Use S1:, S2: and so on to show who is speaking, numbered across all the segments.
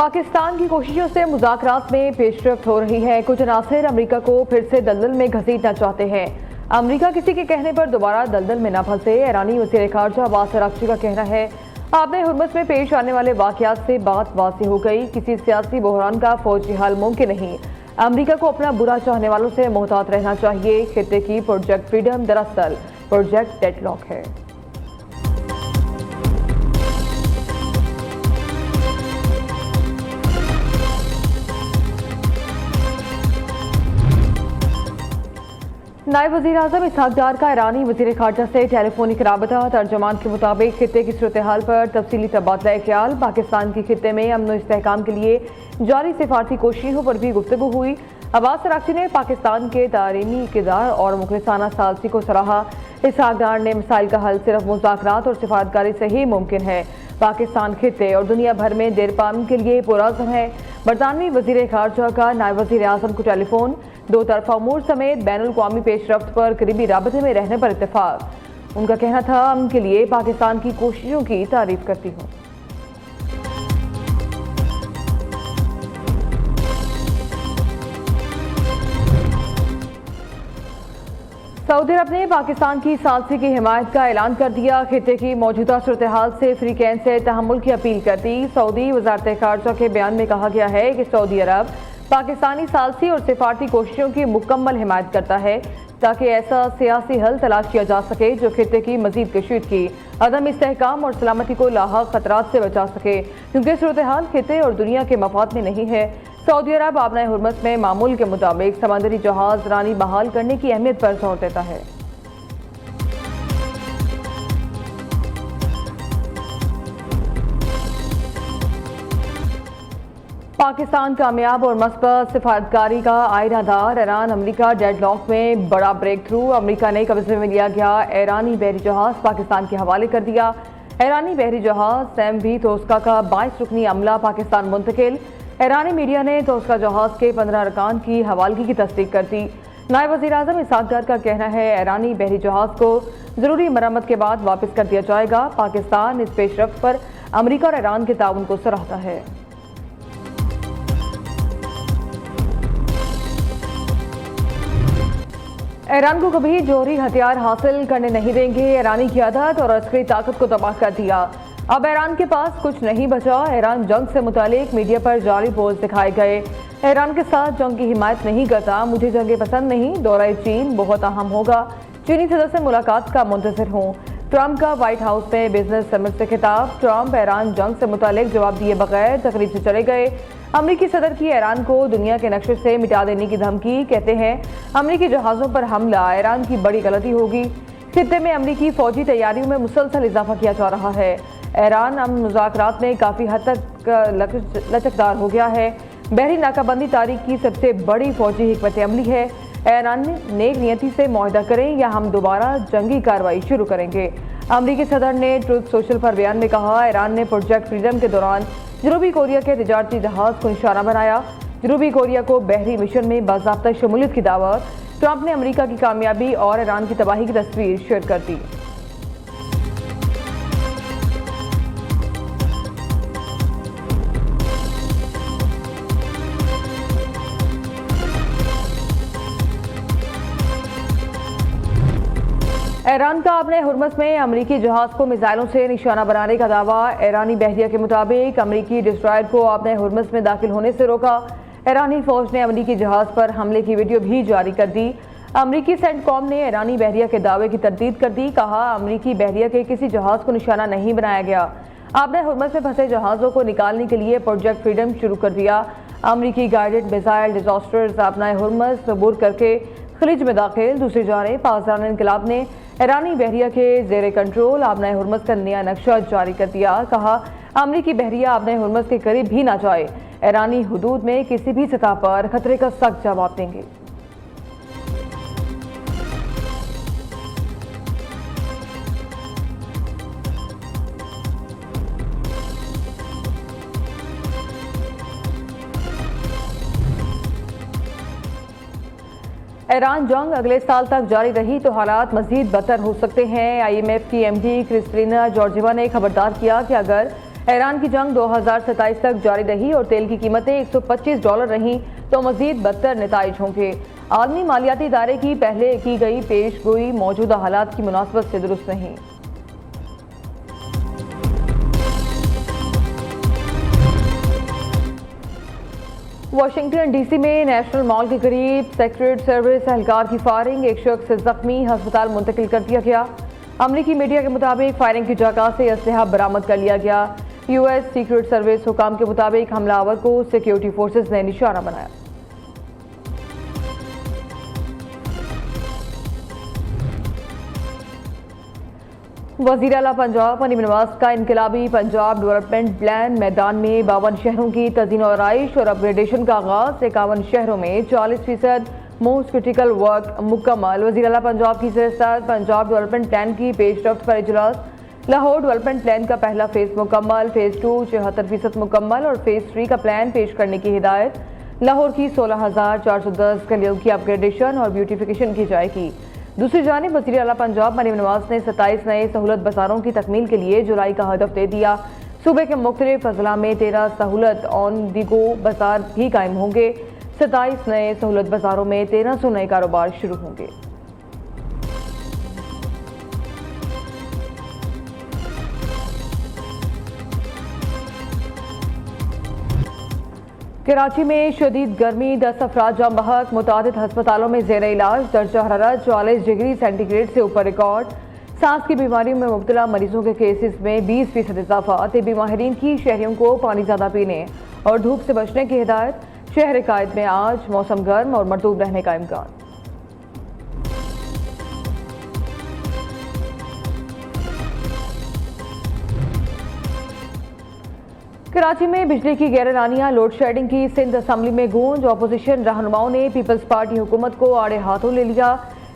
S1: पाकिस्तान की कोशिशों से मुज़ाकरात में पेशरफ्त हो रही है। कुछ अनासिर अमेरिका को फिर से दलदल में घसीटना चाहते हैं। अमेरिका किसी के कहने पर दोबारा दलदल में न फंसे। ईरानी वज़ीर ख़ारजा अब्बास अराग़ची का कहना है, आपने हुर्मुज़ में पेश आने वाले वाक़यात से बात वाज़ेह हो गई। किसी सियासी बहरान का फौजी हल मुमकिन नहीं। अमेरिका को अपना बुरा चाहने वालों से मोहतात रहना चाहिए। खित्ते की प्रोजेक्ट फ्रीडम दरअसल प्रोजेक्ट डेडलॉक है। नायब वज़ीर आज़म इसहाक़ डार का ईरानी वज़ीर ख़ारजा से टेलीफोनिक राबता। तर्जुमान के मुताबिक खित्ते की सूरत हाल पर तफसीली तबादला ख्याल, पाकिस्तान की खित्ते में अमन और इस्तेहकाम के लिए जारी सिफारती कोशिशों पर भी गुफ्तगू हुई। अब्बास अराग़ची ने पाकिस्तान के तालीमी इक़्तिदार और मुखलिसाना सालसी को सराहा। इसहाक़ डार ने मसाइल का हल सिर्फ मुज़ाकरात और सिफारतकारी से ही मुमकिन है। पाकिस्तान खित्ते और दुनिया भर में देरपाम के लिए पुरअज़्म है। बरतानवी वज़ीर ख़ारजा का नायब वज़ीर आज़म को टेलीफोन, दो तरफ़ा उमूर समेत बैनुल-अक़वामी पेशरफ्त पर करीबी राबते में रहने पर इत्तेफाक। उनका कहना था, अमन के लिए पाकिस्तान की कोशिशों की तारीफ करती हूँ। सऊदी अरब ने पाकिस्तान की सालसी की हिमायत का ऐलान कर दिया। खित्ते की मौजूदा सूरत हाल से फ्री कैन से तहम्मुल की अपील कर दी। सऊदी वज़ारत ख़ारजा के बयान में कहा गया है कि सऊदी अरब पाकिस्तानी सालसी और सिफारती कोशिशों की मुकम्मल हिमायत करता है ताकि ऐसा सियासी हल तलाश किया जा सके जो खित्ते की मजीद कशीदगी, अदम इस्तेहकाम और सलामती को लाहक खतरात से बचा सके, क्योंकि सूरत हाल खित्ते और दुनिया के मफाद में नहीं है। सऊदी अरब आबनाए हुर्मुज़ में मामूल के मुताबिक समंदरी जहाज रानी बहाल करने की अहमियत पर जोर देता है। पाकिस्तान कामयाब और मस्बत सिफारतकारी का आयनादार। ईरान अमेरिका डेडलॉक में बड़ा ब्रेक थ्रू। अमेरिका ने कब्जे में लिया गया ईरानी बहरी जहाज पाकिस्तान के हवाले कर दिया। ईरानी बहरी जहाज SMV तोस्का का 22 रुकनी अमला पाकिस्तान मुंतकिल। ईरानी मीडिया ने तोस्का जहाज के 15 अरकान की हवालगी की तस्दीक कर दी। नायब वज़ीर आज़म इसहाक़ डार का कहना है, ईरानी बहरी जहाज को ज़रूरी मरम्मत के बाद वापस कर दिया जाएगा। पाकिस्तान इस पेशरफ्त पर अमेरिका और ईरान के ताउन को सराहता है। ईरान को कभी जोहरी हथियार हासिल करने नहीं देंगे। ईरानी क़यादत और अस्करी ताकत को तबाह कर दिया। अब ईरान के पास कुछ नहीं बचा। ईरान जंग से मुतालिक मीडिया पर जाली पोस्ट दिखाए गए। ईरान के साथ जंग की हिमायत नहीं करता, मुझे जंग पसंद नहीं, दौरा चीन बहुत अहम होगा, चीनी सदर से मुलाकात का मुंतज़िर हूँ। ट्रंप का व्हाइट हाउस में बिजनेस समिट से खिताब। ट्रंप ईरान जंग से मुतालिक जवाब दिए बगैर तकरीब से चले गए। अमरीकी सदर की ईरान को दुनिया के नक्शे से मिटा देने की धमकी। कहते हैं, अमरीकी जहाज़ों पर हमला ईरान की बड़ी गलती होगी। खित्ते में अमरीकी फौजी तैयारियों में मुसलसल इजाफा किया जा रहा है। ईरान अमन मुज़ाकरात में काफ़ी हद तक लचकदार हो गया है। बहरी नाकाबंदी तारीख की सबसे बड़ी फौजी हिकमत अमली है। ईरान नेक नियति से मुआहदा करें या हम दोबारा जंगी कार्रवाई शुरू करेंगे। अमरीकी सदर ने ट्रुथ सोशल पर बयान में कहा, ईरान ने प्रोजेक्ट फ्रीडम के दौरान जनूबी कोरिया के तिजारती जहाज को निशाना बनाया। जनूबी कोरिया को बहरी मिशन में बाज़ाब्ता शमूलियत की दावत। ट्रंप ने अमरीका की कामयाबी और ईरान की तबाही की तस्वीर शेयर कर दी। ईरान का अपने हुर्मुज़ में अमरीकी जहाज को मिसाइलों से निशाना बनाने का दावा। ईरानी बहरिया के मुताबिक अमरीकी डिस्ट्रॉयर को अपने हुर्मुज़ में दाखिल होने से रोका। ईरानी फौज ने अमरीकी जहाज पर हमले की वीडियो भी जारी कर दी। अमरीकी सेंटकॉम ने ईरानी बहरिया के दावे की तरदीद कर दी। कहा, अमरीकी बहरिया के किसी जहाज को निशाना नहीं बनाया गया। आपने हुर्मुज़ में फंसे जहाज़ों को निकालने के लिए प्रोजेक्ट फ्रीडम शुरू कर दिया। अमरीकी गाइडेड मिसाइल डिजास्टर्स अपना हुर्मुज़ अबूर करके खलीज में दाखिल। दूसरी जानिब पासदान इनकलाब ने ईरानी बहरिया के जेर कंट्रोल आबनाए हुर्मुज़ का नया नक्शा जारी कर दिया। कहा, अमरीकी बहरिया आबनाए हुर्मुज़ के करीब भी ना जाए। ईरानी हुदूद में किसी भी सतह पर खतरे का सख्त जवाब देंगे। ईरान जंग अगले साल तक जारी रही तो हालात मजीद बदतर हो सकते हैं। IMF की MD क्रिस्टलिना जॉर्जिवा ने खबरदार किया कि अगर ईरान की जंग 2027 तक जारी रही और तेल की कीमतें $125 रहीं तो मजीद बदतर नताइज होंगे। आलमी मालियाती इदारे की पहले की गई पेशगोई मौजूदा हालात की मुनासबत से दुरुस्त नहीं। वाशिंगटन डीसी में नेशनल मॉल के करीब सीक्रेट सर्विस एहलकार की फायरिंग, एक शख्स जख्मी, अस्पताल मुंतकिल कर दिया गया। अमरीकी मीडिया के मुताबिक फायरिंग की जगह से असलहा बरामद कर लिया गया। यूएस सीक्रेट सर्विस हुकाम के मुताबिक हमलावर को सिक्योरिटी फोर्सेस ने निशाना बनाया। वज़ीर आला पंजाब मरीम नवाज का इनकलाबी पंजाब डेवलपमेंट प्लान मैदान में 52 शहरों की तज़ीन और आइश और अपग्रेडेशन का आगाज। 51 शहरों में 40% मोस्ट क्रिटिकल वर्क मुकम्मल। वज़ीर आला पंजाब की सियासत पंजाब डेवलपमेंट प्लान की पेशरफ्त पर इजलास। लाहौर डेवलपमेंट प्लान का पहला फेज मुकम्मल, फेज 2 74% मुकम्मल और फेज 3 का प्लान पेश करने की हिदायत। लाहौर की 16,410 गलियों की अपग्रेडेशन और ब्यूटिफिकेशन की जाएगी। दूसरी जानिब वज़ीर आला पंजाब मरीम नवाज ने 27 नए सहूलत बाजारों की तकमील के लिए जुलाई का हदफ दे दिया। सूबे के मुख्तलिफ अजला में 13 सहूलत ऑन दी गो बाजार भी कायम होंगे। 27 नए सहूलत बाजारों में 1300 नए कारोबार शुरू होंगे। कराची में शदीद गर्मी, 10 अफराद जाम बहक, मुतादिद हस्पतालों में ज़ेर इलाज। दर्जा हरारत 44 डिग्री सेंटीग्रेड से ऊपर रिकॉर्ड। सांस की बीमारियों में मुब्तला मरीजों के केसेस में 20% इजाफा। तिब्बी माहिरीन की शहरियों को पानी ज़्यादा पीने और धूप से बचने की हिदायत। शहर कायद में आज मौसम गर्म और मरतूब रहने का इम्कान। कराची में बिजली की गैरलानियां, लोड शेडिंग की सिंध असम्बली में गूंज। अपोजिशन रहनुमाओं ने पीपल्स पार्टी हुकूमत को आड़े हाथों ले लिया।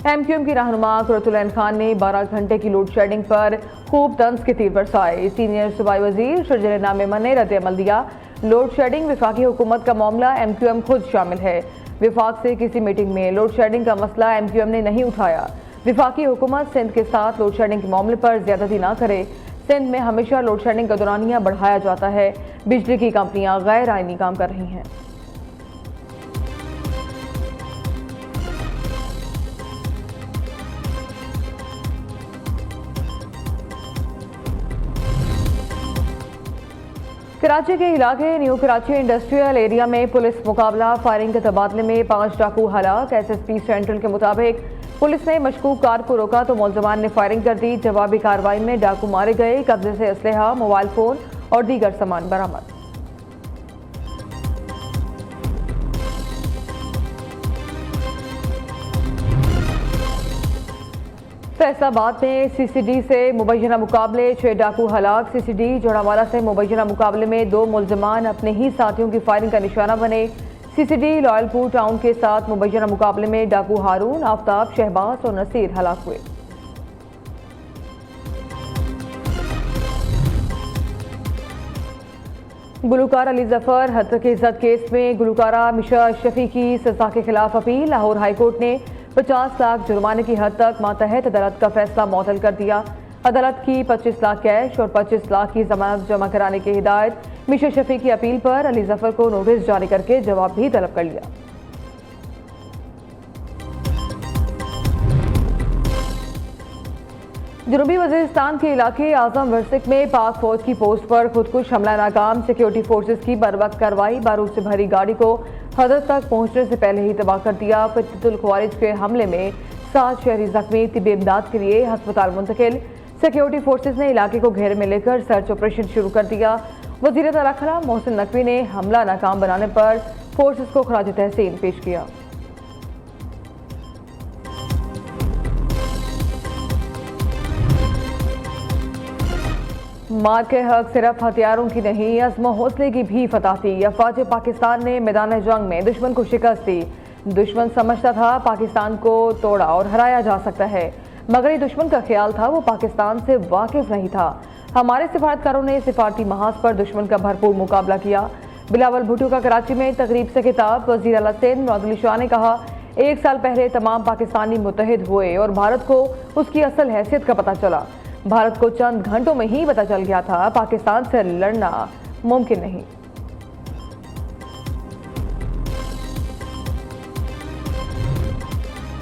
S1: एमक्यूएम की रहनुमा कुरतुल ऐन खान ने 12 घंटे की लोड शेडिंग पर खूब तंज के तीर बरसाए। सीनियर सूबाई वजीर शर्जील मेमन ने रद्द अमल दिया। लोड शेडिंग विफाकी हुकूमत का मामला, एमक्यूएम खुद शामिल है। विफाक से किसी मीटिंग में लोड शेडिंग का मसला एमक्यूएम ने नहीं उठाया। विफाकी हुकूमत सिंध के साथ लोड शेडिंग के मामले पर ज्यादती ना करे। सिंध में हमेशा लोड शेडिंग का दौरानिया बढ़ाया जाता है। बिजली की कंपनियां गैर आईनी काम कर रही हैं। कराची के इलाके न्यू कराची इंडस्ट्रियल एरिया में पुलिस मुकाबला, फायरिंग के तबादले में 5 डाकू हलाक। एसएसपी सेंट्रल के मुताबिक पुलिस ने मशकूक कार को रोका तो मुलजमान ने फायरिंग कर दी। जवाबी कार्रवाई में डाकू मारे गए। कब्जे से असलहा, मोबाइल फोन और दीगर सामान बरामद। फैसलाबाद में सीसीडी से मुबैना मुकाबले, 6 डाकू हलाक। सीसीडी जोड़ावाला से मुबैना मुकाबले में 2 मुलजमान अपने ही साथियों की फायरिंग का निशाना बने। सीसीडी लॉयलपुर टाउन के साथ मुबैना मुकाबले में डाकू हारून, आफ्ताब, शहबाज और नसीर हलाक हुए। गुलकार अली जफर हत्या के इज्जत केस में गुलकारा मिशा शफी की सजा के खिलाफ अपील। लाहौर हाईकोर्ट ने 50 लाख जुर्माने की हद तक मातहत अदालत का फैसला मुअत्तल कर दिया। अदालत की 25 लाख कैश और 25 लाख की जमानत जमा कराने की हिदायत। मिशा शफी की अपील पर अली जफर को नोटिस जारी करके जवाब भी तलब कर लिया। जनूबी वजीरिस्तान के इलाके आजम वर्सिक में पाक फौज की पोस्ट पर खुदकुश हमला नाकाम। सिक्योरिटी फोर्सेज की बरवक्त कार्रवाई, बारूद से भरी गाड़ी को हदद तक पहुंचने से पहले ही तबाह कर दिया। फितुल खवारिज के हमले में 7 शहरी जख्मी, तिब्बी इमदाद के लिए अस्पताल मुंतकिल। सिक्योरिटी फोर्सेज ने इलाके को घेरे में लेकर सर्च ऑपरेशन शुरू कर दिया। वज़ीर दाखिला मोहसिन नकवी ने हमला नाकाम बनाने पर फोर्सेज को खराज तहसीन पेश किया। मार के हक सिर्फ हथियारों की नहीं, अज़्म हौसले की भी फतह थी। अफवाज पाकिस्तान ने मैदान जंग में दुश्मन को शिकस्त दी। दुश्मन समझता था पाकिस्तान को तोड़ा और हराया जा सकता है, मगर ये दुश्मन का ख्याल था वो पाकिस्तान से वाकिफ नहीं था। हमारे सिफारतकारों ने सिफारती महाज पर दुश्मन का भरपूर मुकाबला किया। बिलावल भुट्टो का कराची में तकरीब से खिताब। वज़ीर आला सिंध नवाज़ अली शाह ने कहा, 1 साल पहले तमाम पाकिस्तानी मुत्तहिद हुए और भारत को उसकी असल हैसियत का पता चला। भारत को चंद घंटों में ही पता चल गया था पाकिस्तान से लड़ना मुमकिन नहीं।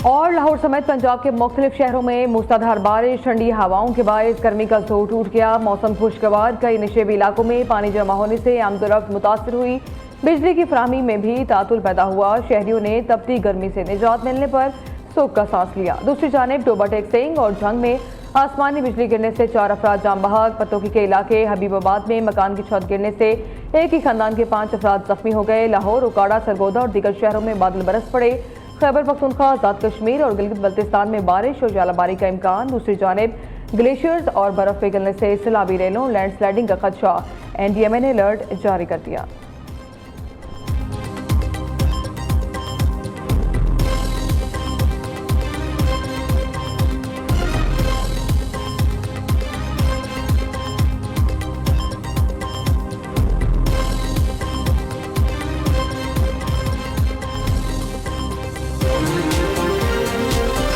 S1: और लाहौर समेत पंजाब के मुख्तलिफ शहरों में मूसलाधार बारिश, ठंडी हवाओं के बायस गर्मी का जोर टूट गया। मौसम खुशगवार, कई निचेबी इलाकों में पानी जमा होने से आमदोरफ्त मुतासर हुई। बिजली की फराहमी में भी तातुल पैदा हुआ। शहरियों ने तपती गर्मी से निजात मिलने पर सुख का सांस लिया। दूसरी जानिब टोबा टेक सिंह और झंग में आसमानी बिजली गिरने से 4 अफराद जाम बहक। पतोकी के इलाके हबीबाबाद में मकान की छत गिरने से एक ही खानदान के 5 अफराद जख्मी हो गए। लाहौर, उकाड़ा, सरगोदा और दीगर शहरों में बादल बरस पड़े। खैबर पख्तूनख्वा, आजाद कश्मीर और गिलगित बल्तिस्तान में बारिश और जालाबारी का इम्कान। दूसरी जानिब ग्लेशियर्स और बर्फ पिघलने से सैलाबी रेलों, लैंडस्लाइडिंग का खदशा। NDMA ने अलर्ट जारी कर दिया।